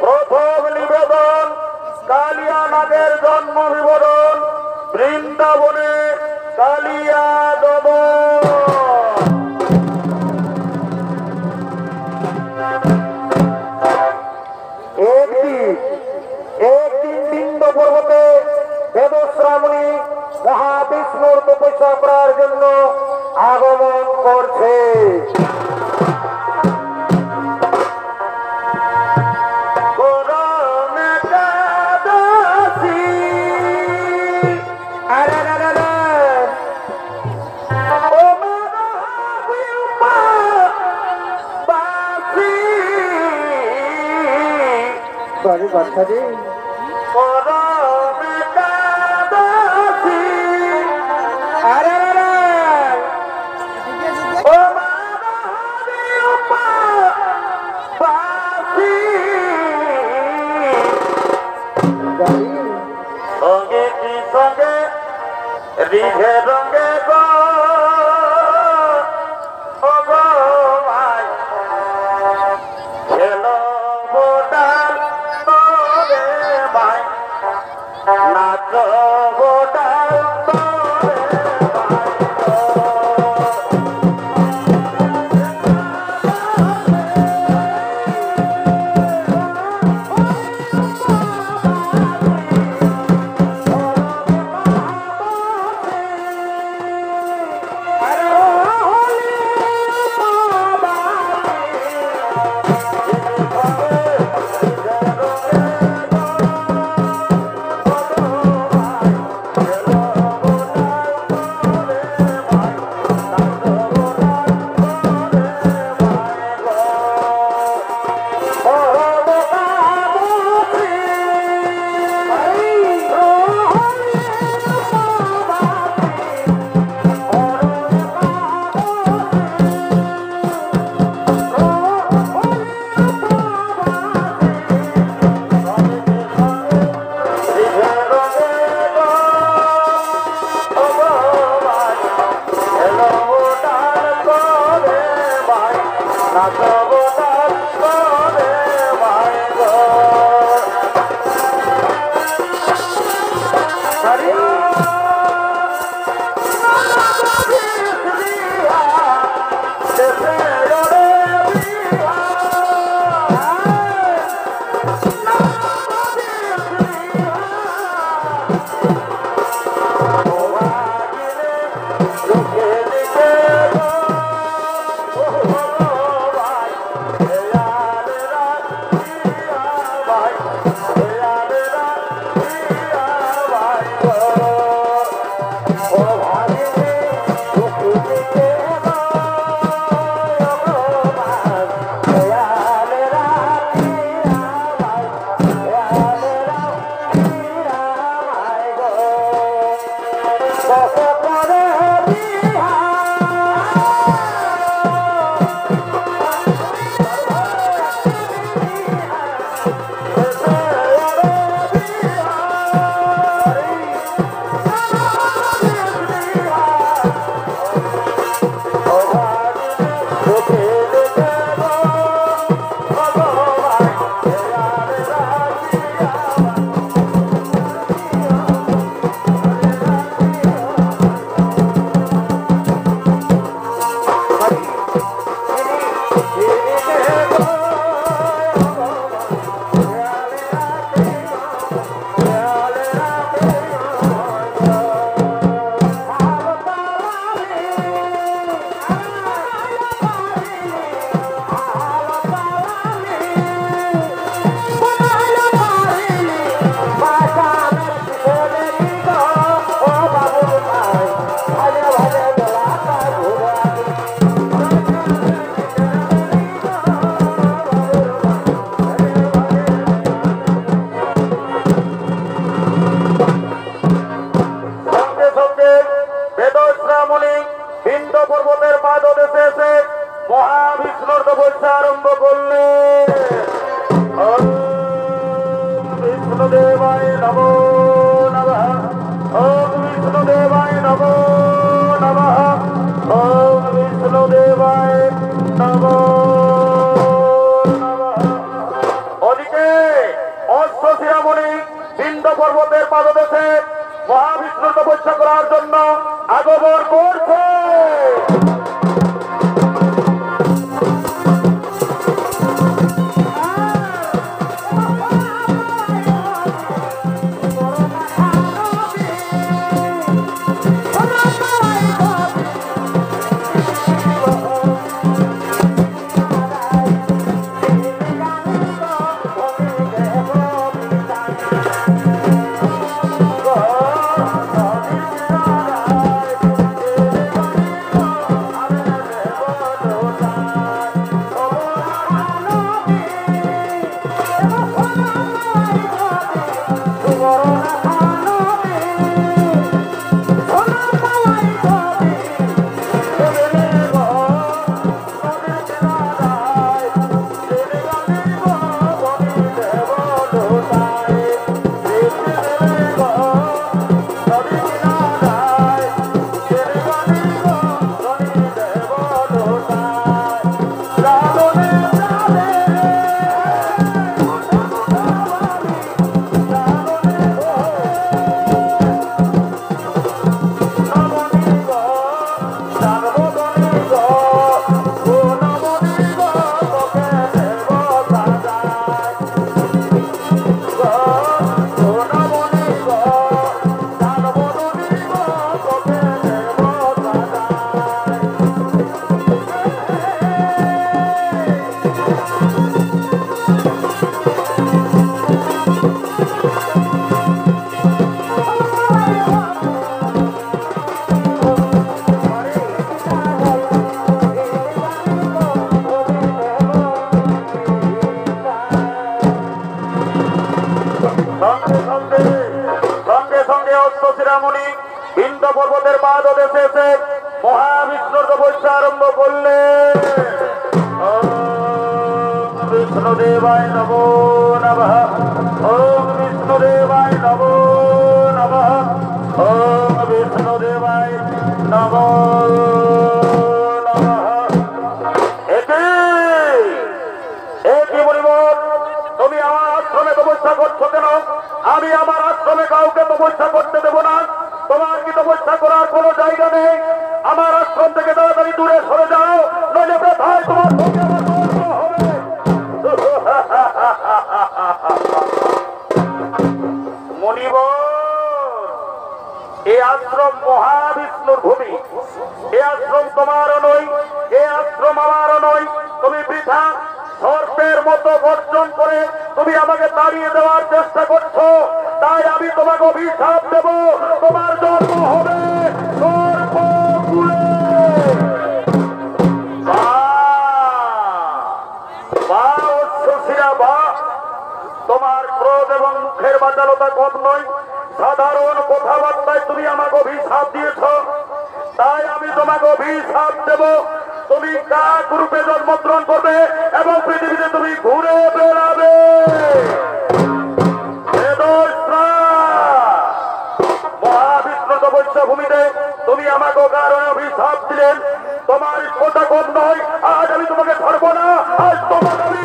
প্রথম নিবেদন কালিয়া নাগের জন্ম বিবরণ বৃন্দাবনে কালিয়া দমন। একদিন বিন্দ পর্বতে বেদশ্রামণী মহাবিষ্ণুর তপস্যা করার জন্য আগমন করছে। বাচ্চাদের রিঘে রঙে গো ও গো ভাই খেলো বোটাল তোরে ভাই নাচ বোটাল পর্বতের পাদদেশে মহাবিষ্ণুর তপস্যা করার জন্য আগমন করছে। পর্বতের পাদদেশে এসে মহাবিষ্ণুর তপস্যা আরম্ভ করলেন। ওম বিষ্ণুদেবায় নমো নমঃ, ওম বিষ্ণুদেবায় নমো নমঃ, ওম বিষ্ণুদেবায় নমো নমঃ। একই বলিবর, তুমি আমার আশ্রমে তপস্যা করছো কেন? আমি আমার আশ্রমে কাউকে তপস্যা করতে দেব না। তোমার কি তপস্যা করার কোনো জায়গা নেই? আমার আশ্রম থেকে তাড়াতাড়ি দূরে সরে যাও, নইলে ব্যথায় তোমার সঙ্গে আমার ধ্বংস হবে। মুনিবর, এই আশ্রম মহাবিষ্ণুর ভূমি। এই আশ্রম তোমারও নয়, এই আশ্রম আমারও নয়। তুমি বৃথা সর্পের মতো গর্জন করে তুমি আমাকে তাড়িয়ে দেওয়ার চেষ্টা করছো। তাই আমি তোমাকে অভিশাপ দেব, তোমার জন্ম হবে সর্পকুলে। তোমার ক্রোধ এবং মুখের বাচালতা কম নয়। সাধারণ কথাবার্তায় তুমি আমাকে অভিশাপ দিয়েছ, তাই আমি তোমাকে অভিশাপ দেব। তুমি কাক রূপে জন্মগ্রহণ করবে এবং পৃথিবীতে তুমি ঘুরে বেড়াবে। মহাবিষ্ণু তপস্যা ভূমিতে তুমি আমাকে কারণে অভিশাপ দিলেন। তোমার কথা কম নয়, আজ আমি তোমাকে ছাড়বো না। আজ তোমাকে আমি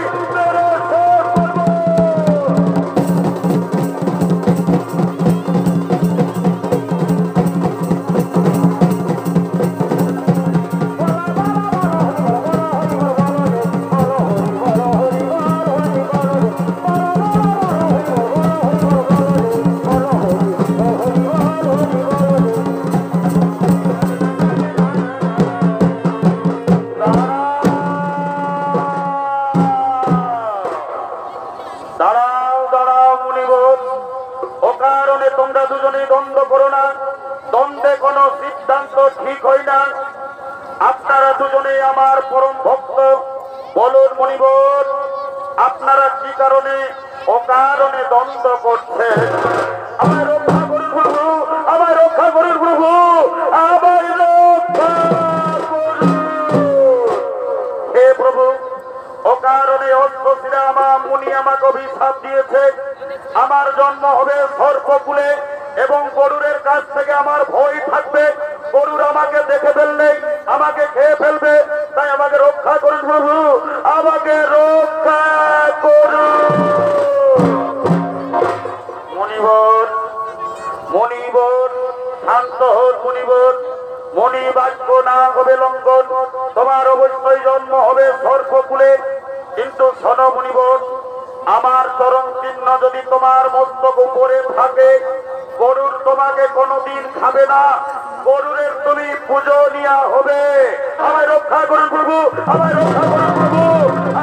তোমরা দুজনেই দ্বন্দ্ব করো না। দ্বন্দ্বে কোনো সিদ্ধান্ত ঠিক হয় না। আপনারা দুজনেই আমার পরম ভক্ত। বলুন মণিবর, আপনারা কি কারণে অকারণে দ্বন্দ্ব করছেন? আমায় রক্ষা করুন প্রভু, আমায় রক্ষা করুন প্রভু, আমায় রক্ষা করুন। হে প্রভু, অকারণে অশ্বশিরামা মুনি আমাকে অভিশাপ দিয়েছে। আমার জন্ম হবে সর্পকুলে এবং গরুরের কাছ থেকে আমার ভয় থাকবে। গরুর আমাকে দেখে ফেললে আমাকে খেয়ে ফেলবে। তাই আমাকে রক্ষা করুন প্রভু, আমাকে রক্ষা করুন। মুনিবর, না হবে লঙ্ঘন, তোমার অবশ্যই জন্ম হবে সর্পকুলে। কিন্তু শোনো মুনিবর, আমার চরণ চিহ্ন যদি তোমার মস্তক উপরে থাকে, গরুর তোমাকে কোনোদিন খাবে না, গরুরের তুমি পূজনীয় হবে। আমায় রক্ষা করুন প্রভু, আমায় রক্ষা করুন প্রভু,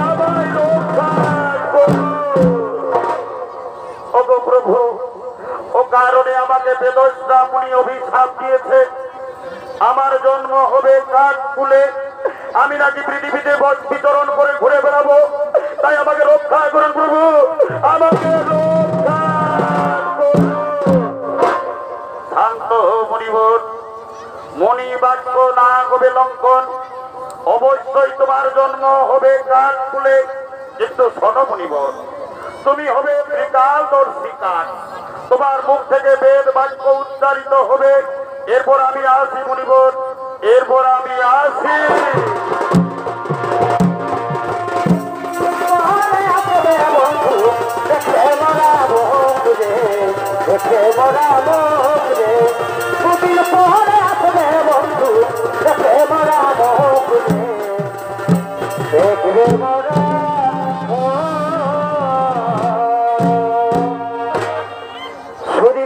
আমায় রক্ষা করুন। ওগো প্রভু, ও কারণে আমাকে বেদস্যা মুনি অভিশাপ দিয়েছে, আমার জন্ম হবে কাঠকুলে, আমি নাকি পৃথিবীতে বস বিতরণ করে ঘুরে বেড়াবো। তাই আমাকে রক্ষা করুন প্রভু, আমাকে রক্ষা করুন। শান্ত মুনিবর, মণি বাক্য না হবে লঙ্ঘন, অবশ্যই তোমার জন্ম হবে কাঠকুলে। কিন্তু শোনো মুনিবর, তুমি হবে ত্রিকালদর্শী কাঠ, তোমার মুখ থেকে বেদ বাক্য উচ্চারিত হবে। এরপর আমি আসি মুনিবর, এরপর আমি আসি।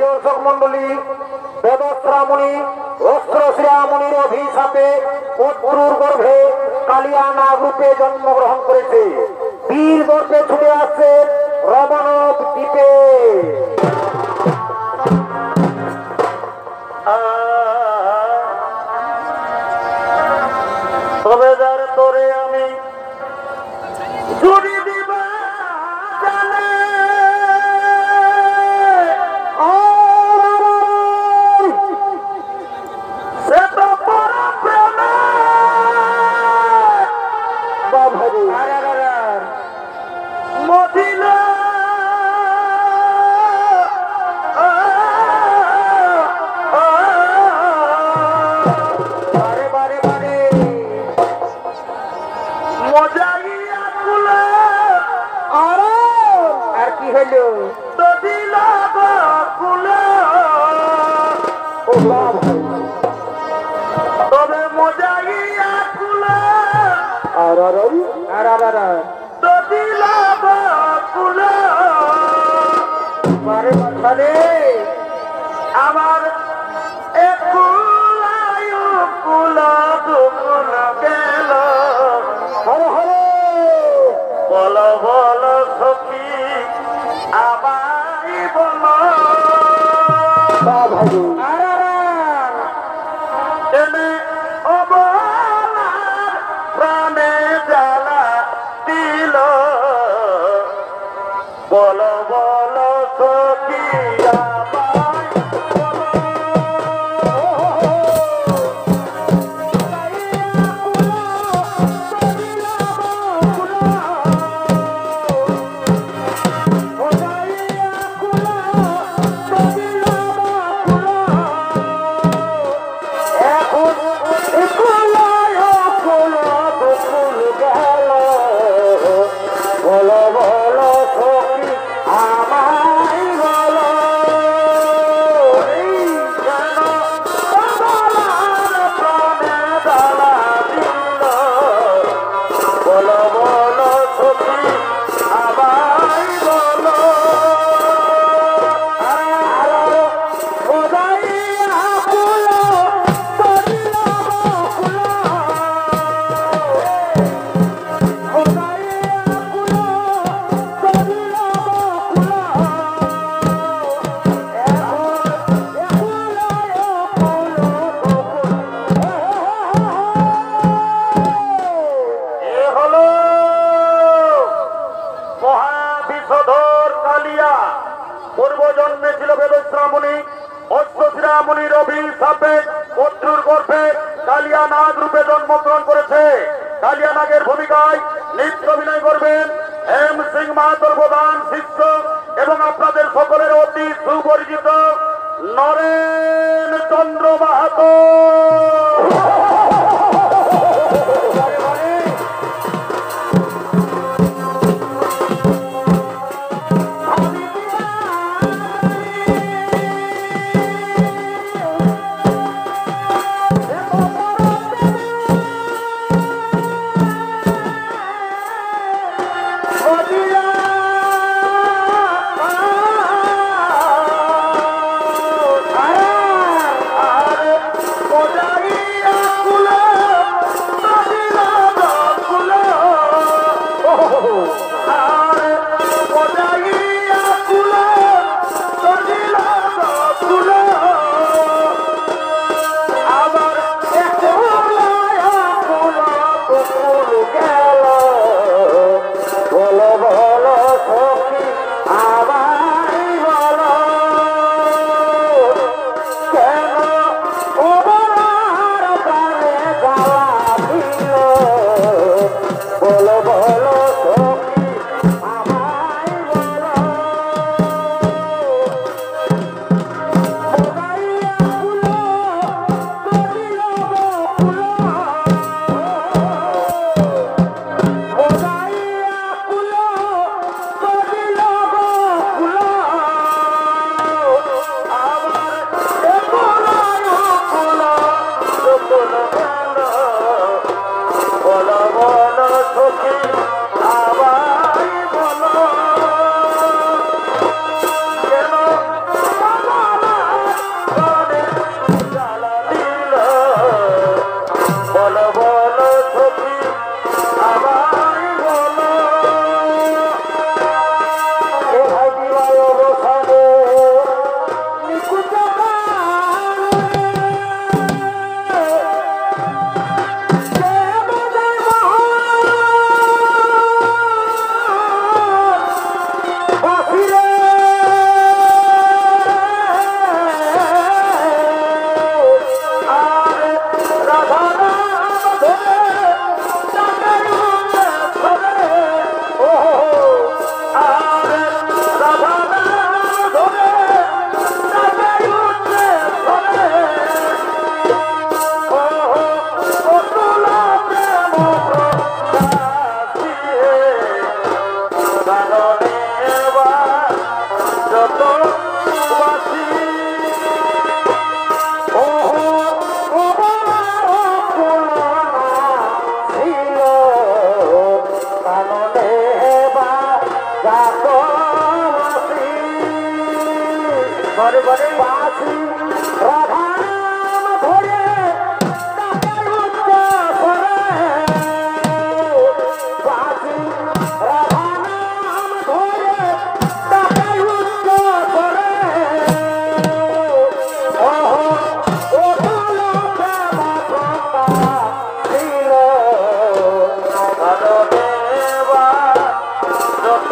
দর্শক মন্ডলী, বেদশ্রামণি অস্ত্রশ্রামণির অভিশাপে পত্রুর গর্ভে কালিয়া নাগ রূপে জন্মগ্রহণ করেছে। বীর গর্ভে ছুটে আসছে রবনক দ্বীপে। তবে যার তোরে আমি ছুরি দিবা জানে, সে তো পরম প্রেমে মদিনা মজাইয়া কুলে। আর কি হইল? দদিলা কুলে তবে মজাইয়া কুলে, দদিলা কুলে আমার একুলাই কুলা দুকুল গেল। বল বল সখী আমায় বল, এনে অবলার প্রাণে জ্বালা দিল। বল বল সখী আমায় পূর্বজন্মে ছিল বেদশ্রামণি, অস্ত্রশ্রামণির অভিশাপে পত্রুর গর্ভে কালিয়া নাগ রূপে জন্মগ্রহণ করেছে। কালিয়া নাগের ভূমিকায় নৃত্য অভিনয় করবেন এম সিং মাহাতোর প্রধান শিষ্য এবং আপনাদের সকলের অতি সুপরিচিত নরেন চন্দ্র মাহাতো। ঘরে ঘরে বাসি রাধা নাম ধরে তাকে উচ্চ করে বাসি রাধা নাম ধরে তাকে উচ্চ করে ওহো ও লোকে বাবা ছিল দেবা যত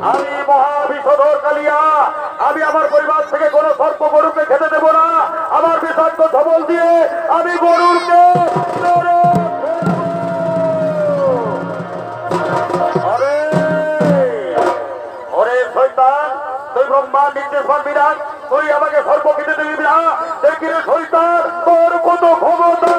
আমি মহাবিষধর কালিয়া, আমি আমার পরিবার থেকে কোনো সর্প গরুকে খেতে দেব না। আমার বিষাক্ত ধবল দিয়ে আমি গরুরকে শয়তান, তুই ব্রহ্মার নির্দেশ মানবি না, তুই আমাকে সর্প খেতে দিবি না। দেখি রে শয়তান, তোর কত ক্ষমতা।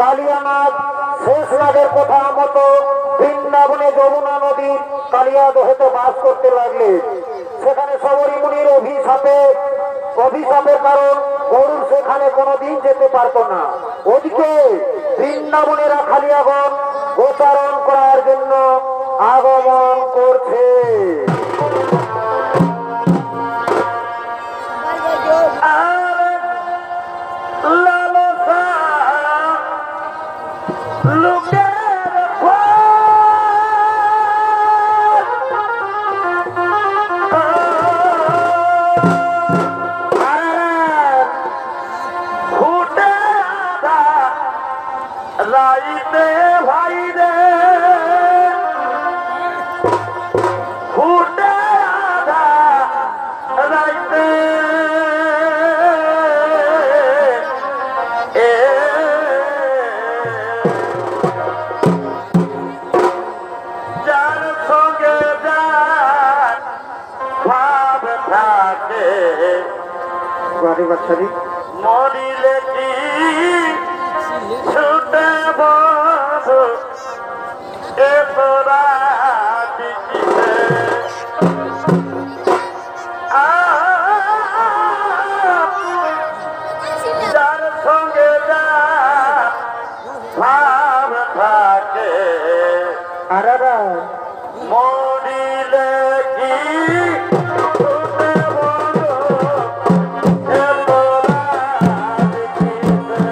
কালিয়ানাথ শেষ রাগের কথা মতো বৃন্দাবনে যমুনা নদীর কালিয়া দহেতে বাস করতে লাগলে সেখানে সবরী মুনির অভিশাপের কারণ গরুর সেখানে কোনোদিন যেতে পারতো না। ওদিকে বৃন্দাবনেরা খালিয়াগণ গোচারণ করার জন্য আগমন করছে। রাইতে ভাই রে ফুটে আধা রাইতে যার সঙ্গে যার ভাব থাকে মরিলে কি ছুটে বধু এ তোরা দিকিতে যার সঙ্গে যা ভাব থাকে মরিলে কি ছুটে বধু এ তোরা দিকিতে।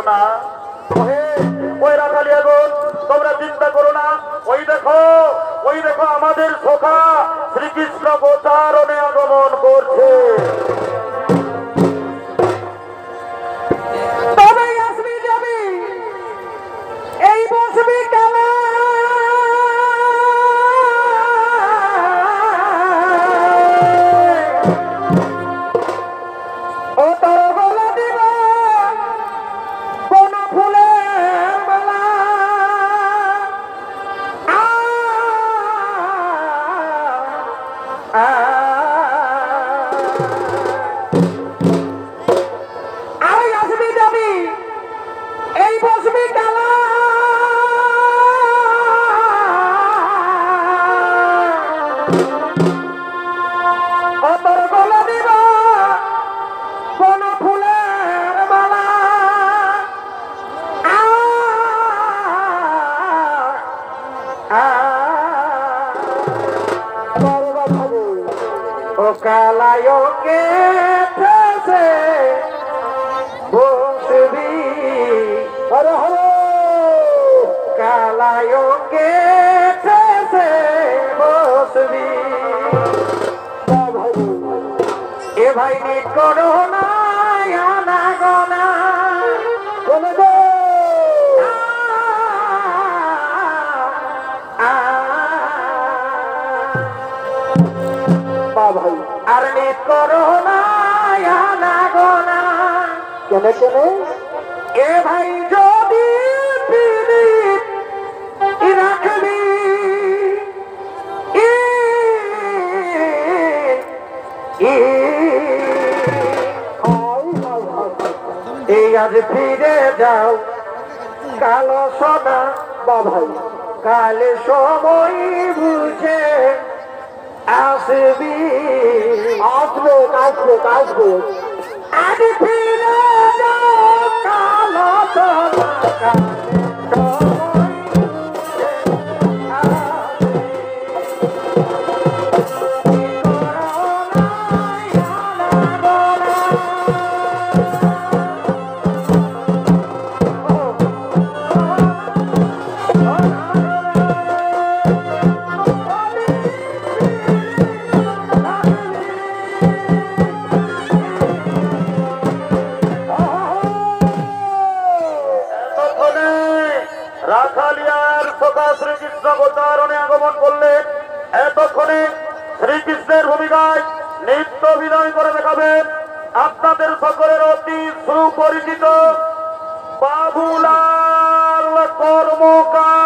না। ওই রাখালিয়া গোল, তোমরা চিন্তা করো না। ওই দেখো আমাদের সখা শ্রীকৃষ্ণ গোচারণে আগমন করছে। তবে আসবি যাবি, এই বসবি কেন? ও তোর গলা দিব কোন ফুলের মালা। আরে আসবি যাবি, এই বসবি কালা। তোর গলা দিব কোন ফুলের মালা। ও কালায়কে ফেসে বসবি, হরে হরে কালায়কে ফেসে বসবি। এ ভাই নিট করো না আনা গোনা বলে দে। ভাই আর নিট করো না আনা গোনা। কেন কেন? এ ভাই যদি পীড়িত রাখবি, এই আজ ফিরে যাও কালো সোনা বাবাই, কালে সময় বুঝে আসবি। আসবে আসবে আসবে, আজ ফিরে যাও কালো সোনা, কালে সময় রাখালিয়ার সখা শ্রীকৃষ্ণ গোচারণে আগমন করলেন। এতক্ষণে শ্রীকৃষ্ণের ভূমিকায় নৃত্য অভিনয় করে দেখাবেন আপনাদের সকলের অতি সুপরিচিত বাবুলাল কর্মকার।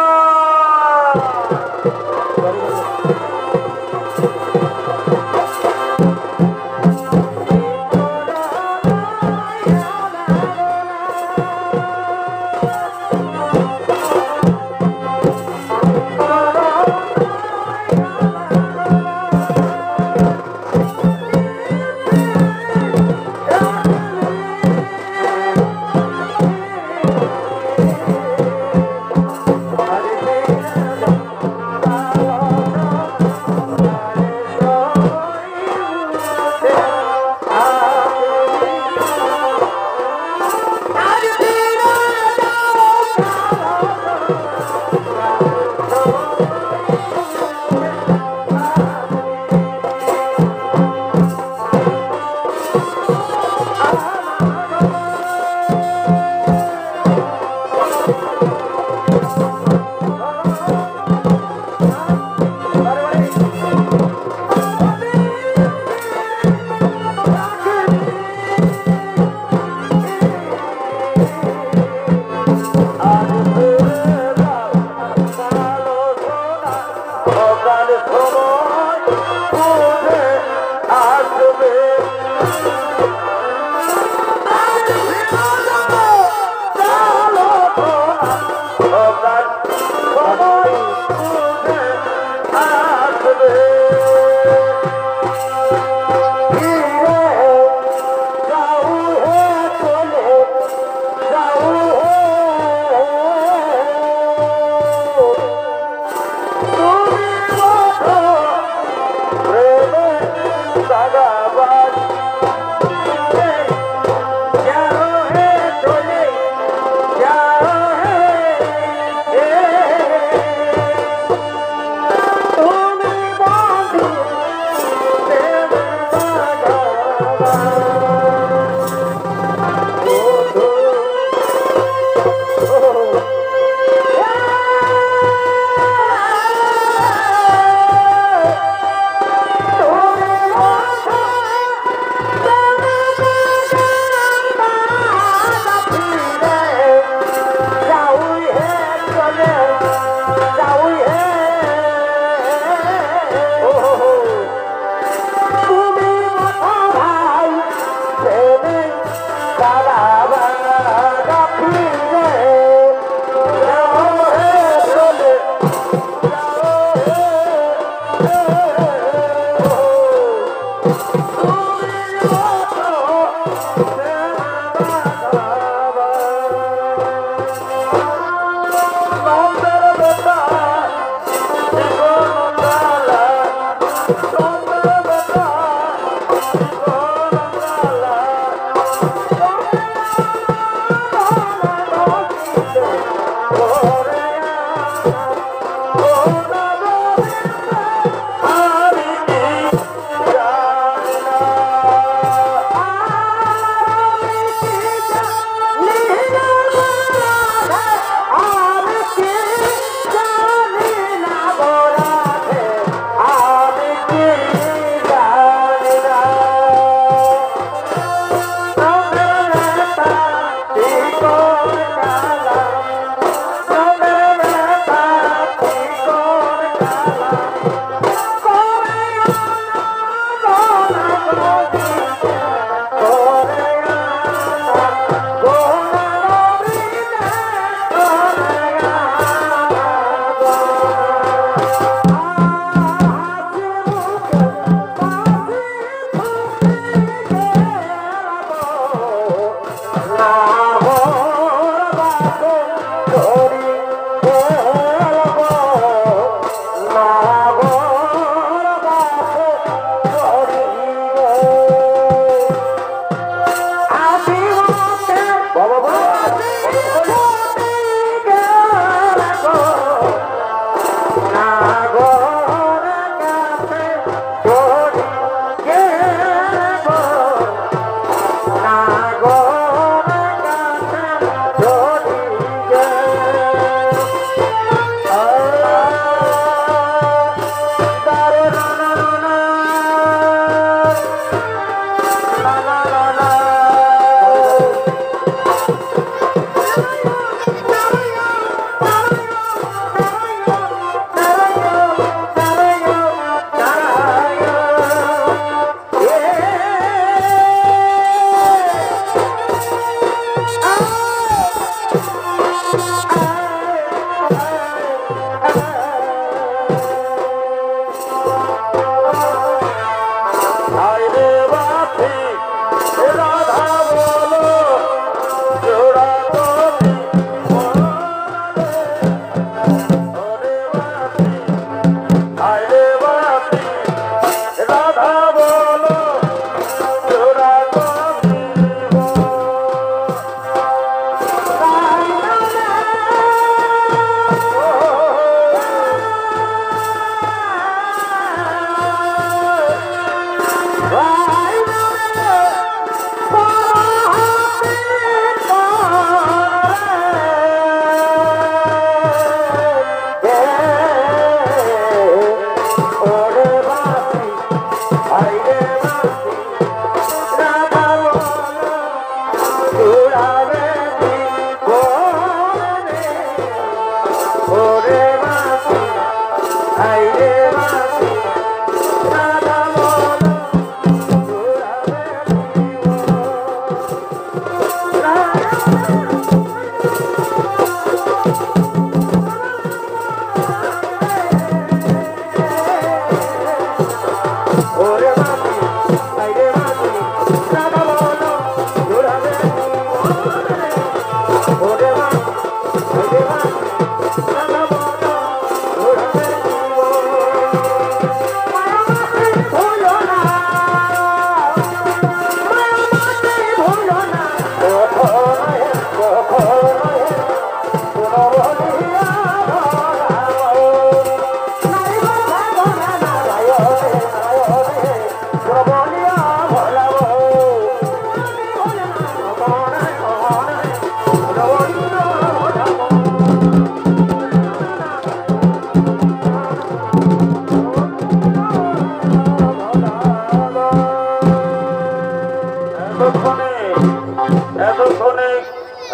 এতক্ষণে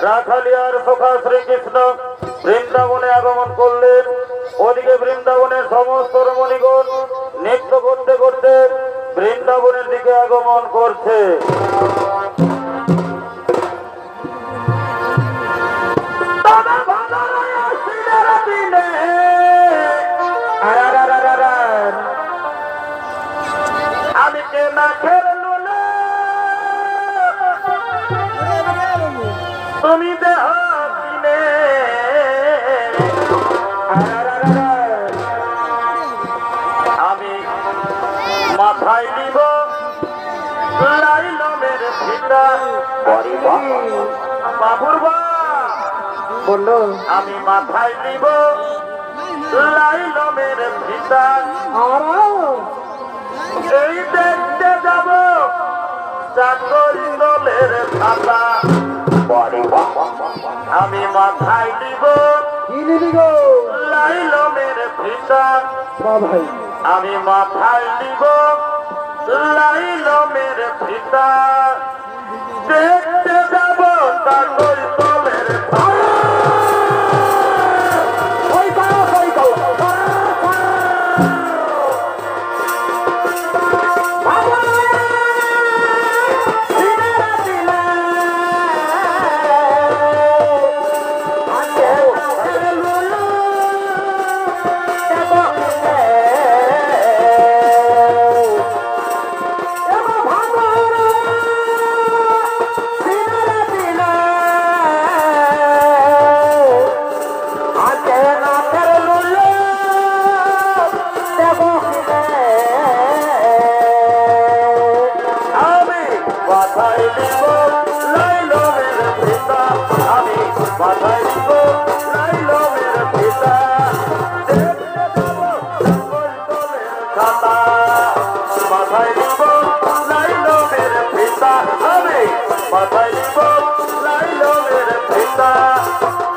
রাখালিয়ার সখা শ্রীকৃষ্ণ বৃন্দাবনে আগমন করলেন। ওদিকে বৃন্দাবনের সমস্ত রমণীগণ নৃত্য করতে করতে বৃন্দাবনের দিকে আগমন করছে। আমি কে না খেললু না তুমি দেহ কিনে আমি মাথায় নিব লাইলমের ফিতা বাবুর বললো আমি মাথায় নিব লাইলমের ফিতা এই দেখতে যাব চাকরি দলের খাতা আমি মাথায় নিব লাইলমের ফিতা ভাই আমি মাথায় নিব লাইলমের ফিতা দেখতে যাব চাকরি দলের দিব লাইলমের পিতা দেখতে যাব সকল দলের খাতা মাথায় দিব লাইলমের পিতা আমি মাথায় দিব লাইলমের পিতা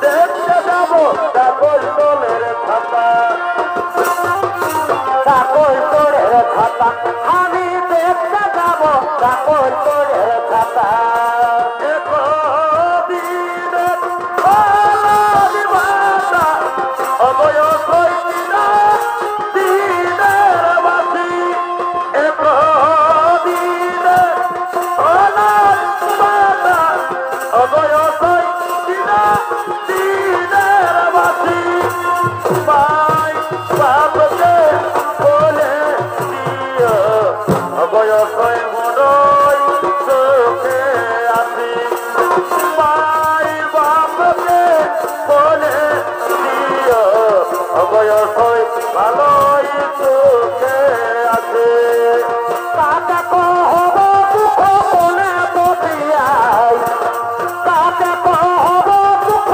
দেখতে যাব সকল দলের খাতা সকল তোরের খাতা আমি দেখতে যাব সকল তোরের খাতা ভালোই চোখে আছে কাকে কহব দুঃখ কোনে পতিয়াই কাকে কহব দুঃখ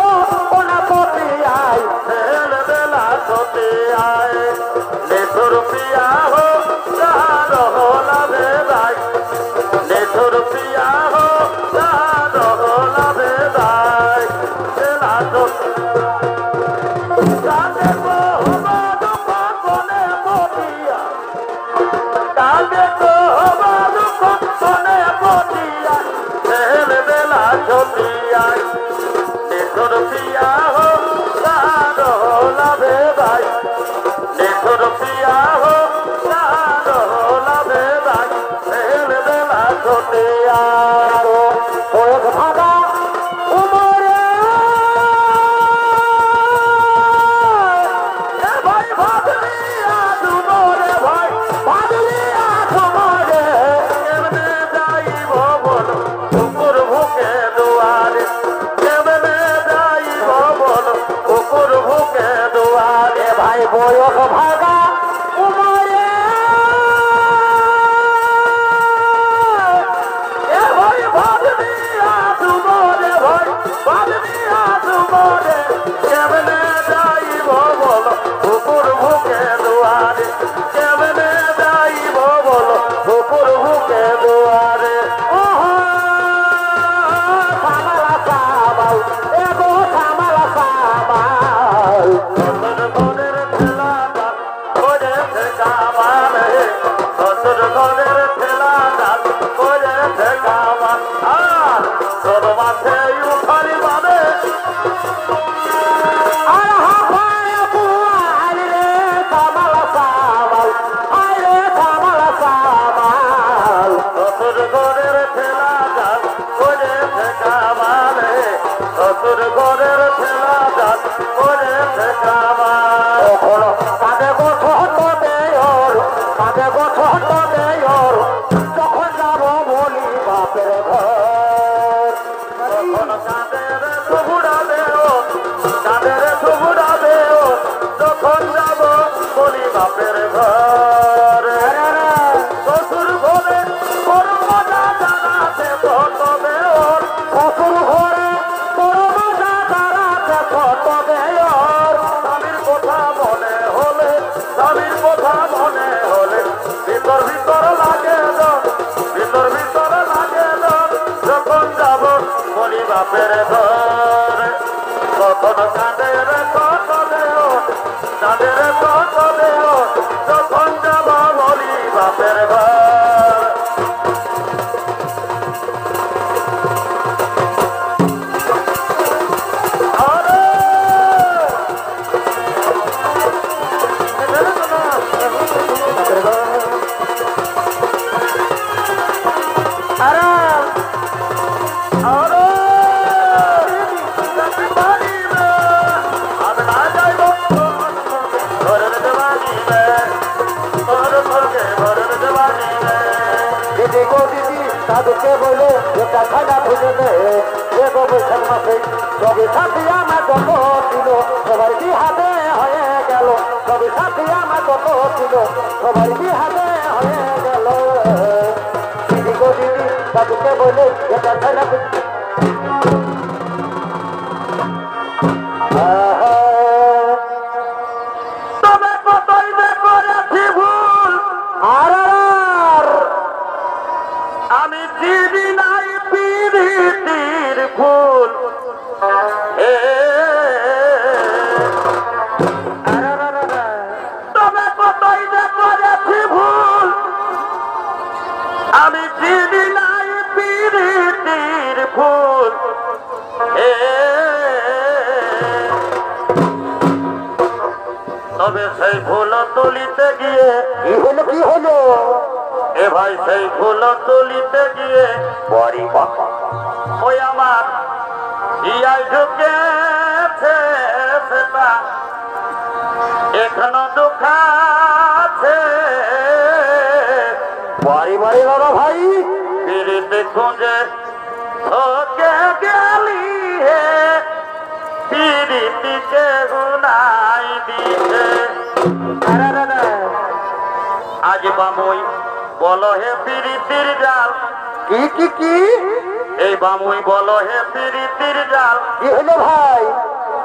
কোনে পতিয়াই ছেলে বেলা সতে আয় নেশর পিয়া হো যার হলা বেদাই নেশর পিয়া হো যার হলা বেদাই বেলা সতে কাকে কহব দুঃখ কোনে পতিয়া কাকে কহব দুঃখ কোনে পতিয়া ছেলে বেলা সতে আয় নেশর পিয়া হো যার হলা বেদাই নেশর পিয়া হো যার হলা বেদাই ছেলে বেলা সতে আয় কয়েক ভাগা উমরে ভাই ভাদলিয়া তুমরে ভাই ভাদলিয়া তোমারে কেমনে যাইব বল কুকুর ভুকে দুয়ারে কেমনে যাইব বল কুকুর ভুকে দুয়ারে ভাই বয়স ভাগা উমরে ভাই ভাদলিয়া তুমরে ভাই ভাদলিয়া তুমরে কেমনে যাইব বল কুকুর ভুকে দুয়ারে কেমনে যাইব বল কুকুর ভুকে দুয়ারে সামালা সাবাল এগো সামালা সাবাল সসুর ঘরের ঠেলাটা করেছে কামাল সসুর ঘরের ঠেলাটা করেছে কামাল আর তোর মাঠে উঠারি মানে আর হাফায় বুয়াল রে সামালা সাবাল আয় রে সামালা সাবাল সসুর ঘরের ঠেলাটা করেছে কামাল সসুর ঘরের ঠেলাটা করেছে কামাল ওহর কাঁদে গো ছোট দেয়র কাঁদে গো ছোট দেয়র যখন যাব বলি বাপের ঘর তখন কাঁদের সুবুড়াবে ও কাঁদের সুবুড়াবে ও তখন যাব বলি বাপের ঘর শ্বশুর ঘরে ওর মজা জানাতে তবে ওর শ্বশুর ঘরে বড় মজা দাঁড়াতে ছোট দেয়র স্বামীর কথা মনে হলে স্বামীর কথা মনে হলে ভিতর ভিতর লাগে দর ভিতর ভিতর লাগে দর যখন যাব বলি বাপের ঘর তখন কাঁদের কত দেও কাঁদের কত দেও যখন যাব বলি বাপের ঘর আরে দিদি গো দিদি দাদুকে বলে একটা খাজা খুঁজে দে এগো বৈশাখ মাসে সবই সাথী আমার কত ছিল সবাই বিহাতে হয়ে গেল সবই সাথী আমার কত ছিল সবাই বিহাতে হয়ে গেল দিদি গো দিদি দাদুকে বলে একটা খাজা তবে সেই ফুল তুলিতে গিয়ে কি হলো কি হলো? এ ভাই সেই ফুল তুলিতে গিয়ে বড়ি বাবা ওই আমার ইয়াই ঢুকেছে সেটা এখনো দুঃখাছে বাড়ি বাড়ি বাবা ভাই পিড়িতে খুঁজে থকে গেলি হে পিড়িতিকে গুনাই দিছে আজ বামুই বলো হে পিড়িতির জাল কি কি কি এই বামুই বলো হে পিড়িতির জাল কি হলো ভাই?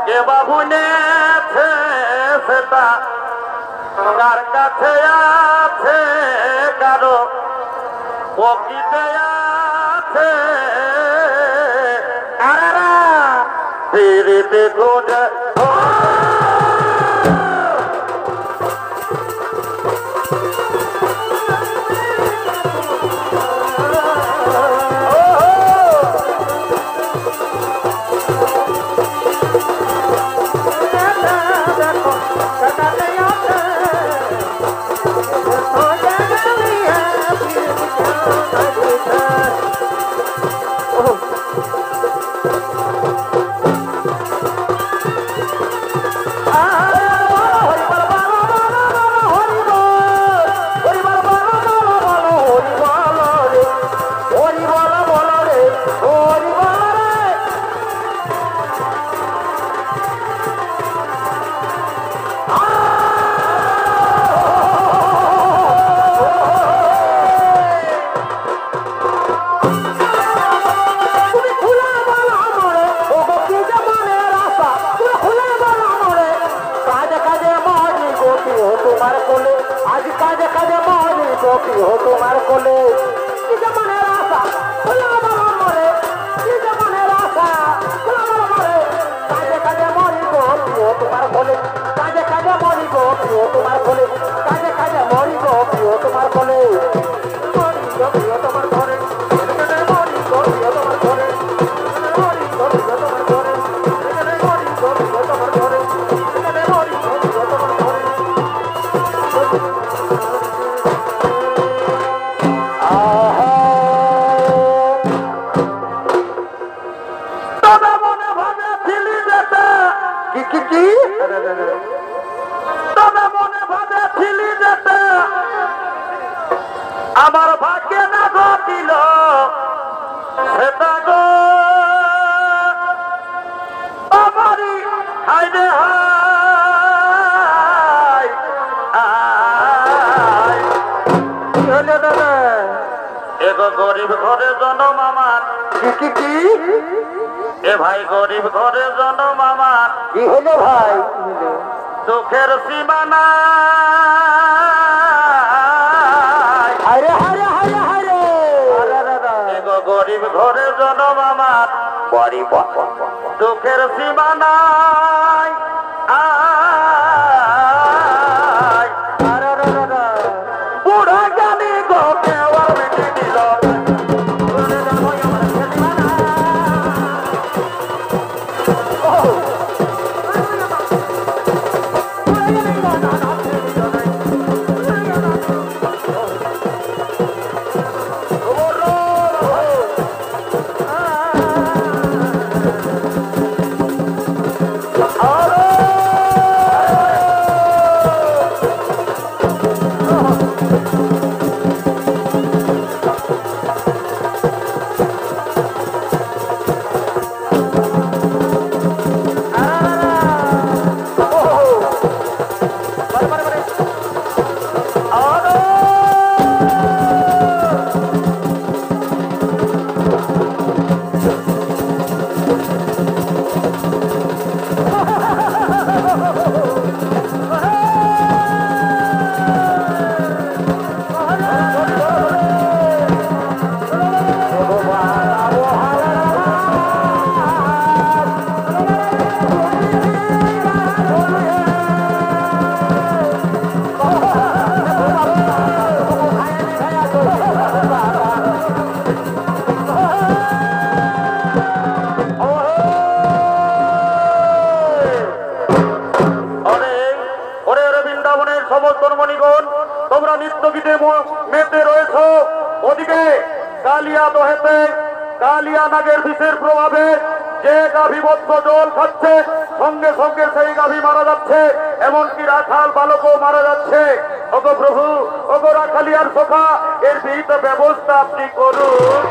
কে বাবু নেছে সেটা কার কাছে আছে কারো পকিতে আছে পিড়িতে খুঁজে आज काजे काजे मोहनी गोपी हो तुम्हार कोले किसे मने रासा खुला बला मोरे किसे मने रासा खुला बला मोरे काजे काजे मोरी गोपी हो तुम्हार कोले काजे काजे मोरी गोपी हो तुम्हार कोले काजे काजे मोरी गोपी हो तुम्हार कोले मोरी गोपी हो तुम्हार कोले मोरी गोपी हो तुम्हार कोले मोरी गोपी हो तुम्हार कोले मोरी गोपी हो तुम्हार कोले मोरी गोपी हो तुम्हार कोले আমার ভাগ্যে না ঘটিল সেটা গো আমারই হাইরে হাই কি হলো দাদা? এগো গরিব ঘরে জন্ম আমার কি কি এ ভাই গরিব ঘরে জন্ম আমার কি হলো ভাই? দুঃখের সীমানা হায়রে হায়রে হায়রে হায়রে এগো গরিব ঘরে জন্ম আমার বাড়ি বাবা দুঃখের সীমানায় আয় বুড়া গানি গো কেওয়ার মিটি দিল কালিয়া দহেতে কালিয়া নাগের বিষের প্রভাবে যে গাভী বদ্ধ জল খাচ্ছে সঙ্গে সঙ্গে সেই গাভী মারা যাচ্ছে, এমনকি রাখাল বালকও মারা যাচ্ছে। ওগো প্রভু, ওগো রাখালিয়ার সখা, এর বিহিত ব্যবস্থা আপনি করুন।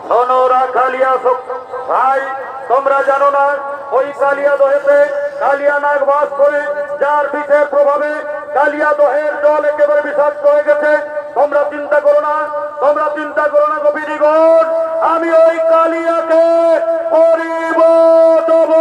শোনো রাখালিয়া ভাই, তোমরা জানো না ওই কালিয়া দহেতে কালিয়া নাগ বাস করে, যার বিষের প্রভাবে কালিয়া দহের জল একেবারে বিষাক্ত হয়ে গেছে। তোমরা চিন্তা করো না, তোমরা চিন্তা করো না গোপিনীগণ, আমি ওই কালিয়াকে করিব দেব।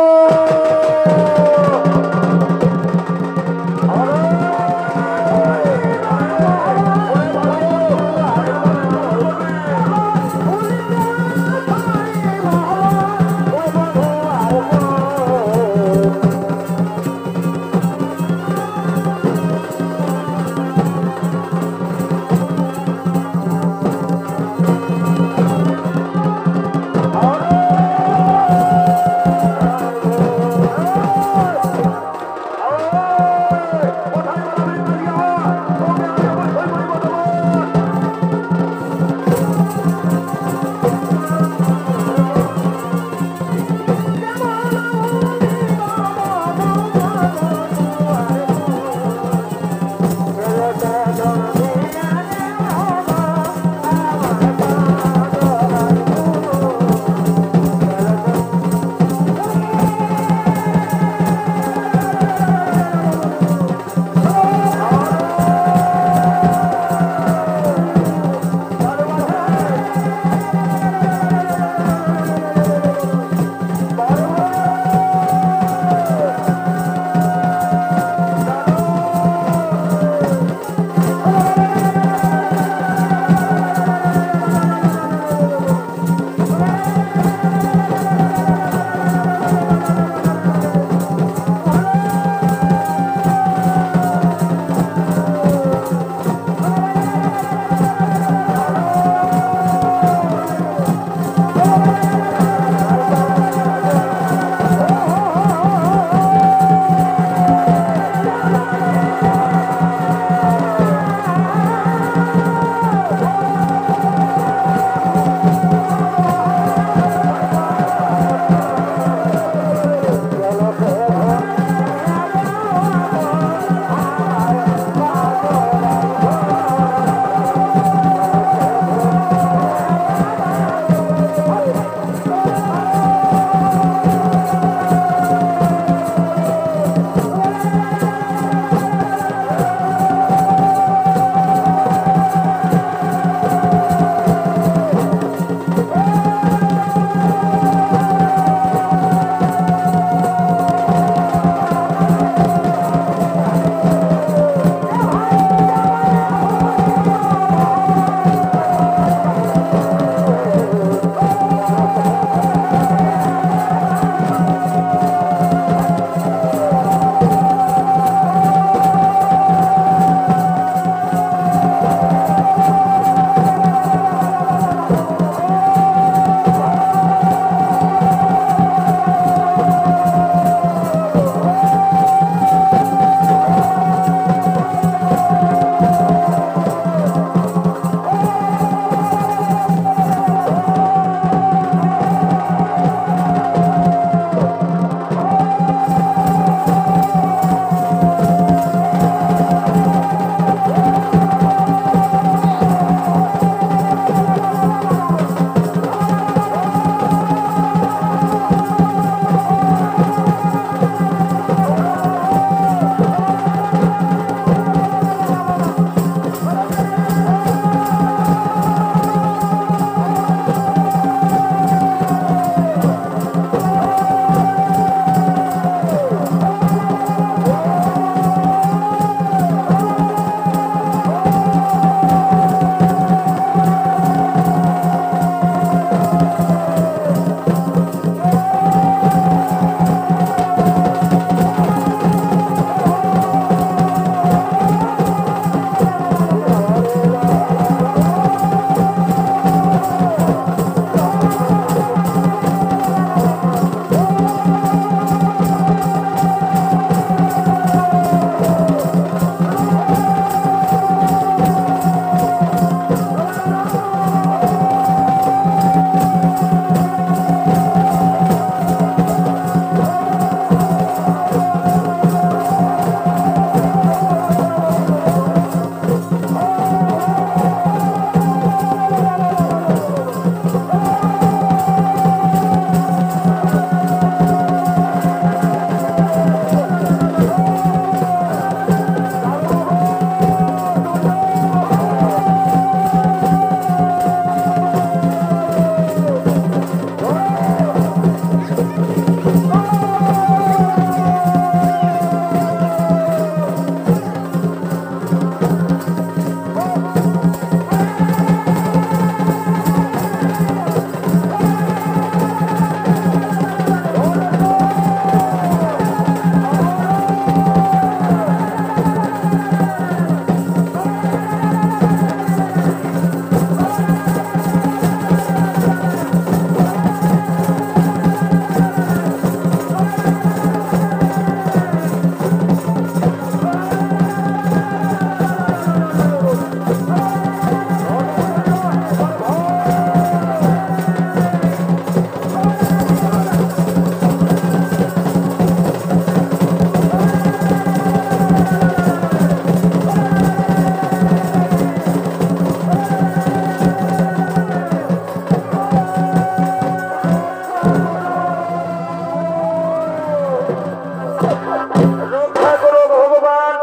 রক্ষা করো ভগবান,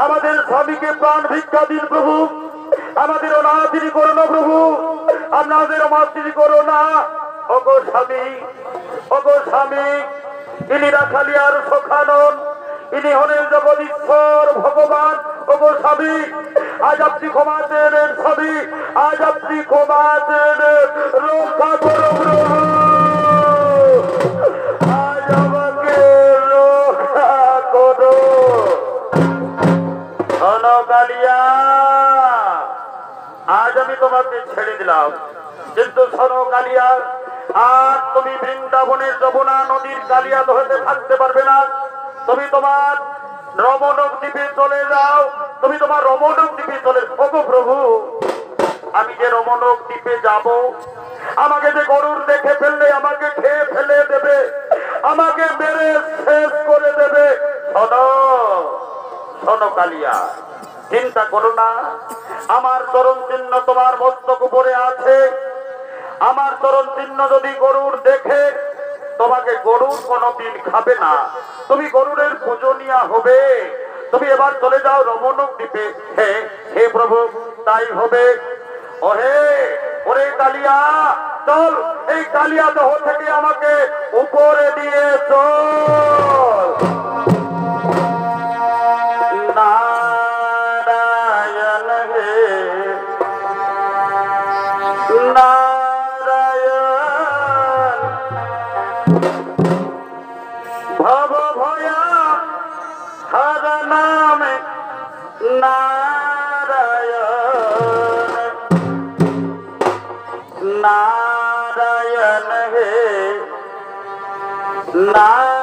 আমাদের স্বামীকে প্রাণ ভিক্ষা দিন প্রভু, আমাদের অনাথিনী করো না প্রভু, আপনাদের অমাতৃ করো না। ওগো স্বামী, ওগো স্বামী, ইনি রাখালিয়ার সখানন, ইনি হলেন জগদীশ্বর ভগবান। ওগো স্বামী, আজ আপনি ক্ষমা দেন স্বামী, আজ আপনি ক্ষমা দেন, রক্ষা করো প্রভু, আজ আমাকে রক্ষা করো। শোনো কালিয়া, আজ আমি তোমাকে ছেড়ে দিলাম, কিন্তু শোনো কালিয়া, আর তুমি বৃন্দাবনের যমুনা নদীর কালিয়া হতে থাকতে পারবে না। তুমি তোমার রমণক দ্বীপে চলে যাও, তুমি তোমার রমণক দ্বীপে চলে। ওগো প্রভু, আমি যে রমণক দ্বীপে যাব, আমাকে যে গরুর দেখে ফেললে আমাকে খেয়ে ফেলে দেবে, আমাকে মেরে শেষ করে দেবে। শোনো, শোনো কালিয়া, চিন্তা করো না, আমার চরণ চিহ্ন তোমার মস্তক উপরে আছে। আমার চরণ চিহ্ন যদি গরুর দেখে, তোমাকে গরুর কোনদিন খাবে না, তুমি গরুরের পূজনীয়া হবে। তুমি এবার চলে যাও রমণক দ্বীপে। হে হে প্রভু, তাই হবে। ওহে, ওরে কালিয়া, চল, এই কালিয়া দেহ থেকে আমাকে উপরে দিয়ে চল। নারায়ণ হে নারায়ণ, ভব ভয়া হর নামে নারায়ণ, নারায়ণ হে নারায়ণ।